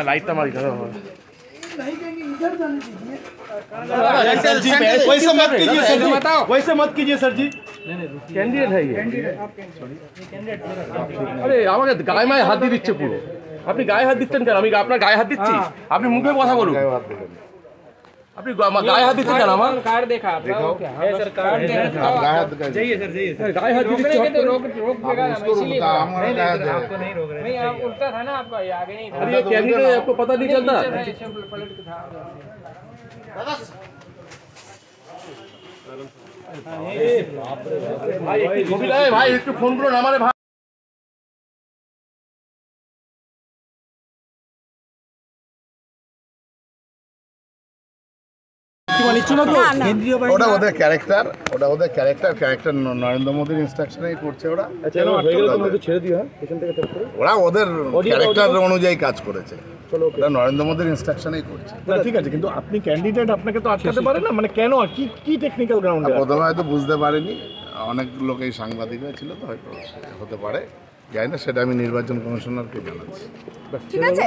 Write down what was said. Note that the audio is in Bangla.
लाइट मारी वैसे मत कीजिए सर जी। कैंडिडेट है ये। अरे আমাকে গায়ে মায়ে হাত দিয়ে দিচ্ছে পুরো। আপনি গায়ে হাত দিচ্ছেন কেন? আমি আপনার গায়ে হাত দিচ্ছি? আপনি মুখে কথা বলুন। আপনি গায়ে হাত দিচ্ছেন কেন? আমার कार्ड देखा आपका क्या है सर? कार्ड गाय हाथ जाइए सर जाइए सर। गाये हाथ दिच्छ रोकने के तो रोक देगा ना, इसीलिए आपको नहीं रोक रहे। नहीं आप उल्टा था ना आपका, ये आगे नहीं था। अरे ये कैंडिडेट आपको पता नहीं चलता? पलट के था। भाई एक ছবি লাগে ভাই, একটু ফোন করুন আমারে ভাই। ওটা ওদের ক্যারেক্টার, ক্যারেক্টার নরেন্দ্র মোদীর ইনস্ট্রাকশনেই করছে ওরা। চলো হয়ে গেল, তুমি ছেড়ে দিও। হ্যাঁ পেছন থেকে ট্যাপ করে ওরা ওদের ক্যারেক্টার অনুযায়ী কাজ করেছে। ওটা নরেন্দ্র মোদীর ইনস্ট্রাকশনেই করছে। ঠিক আছে, কিন্তু আপনি ক্যান্ডিডেট, আপনাকে তো আটকাতে পারেন না, মানে কেন, কি টেকনিক্যাল গ্রাউন্ডে? প্রথমে হয়তো বুঝতে পারেনি, অনেক লোক এই সাংবাদিকরা ছিল তো, হয়তো হতে পারে, জানি না, সেটা আমি নির্বাচন কমিশনারকে জানাচ্ছি। ঠিক আছে।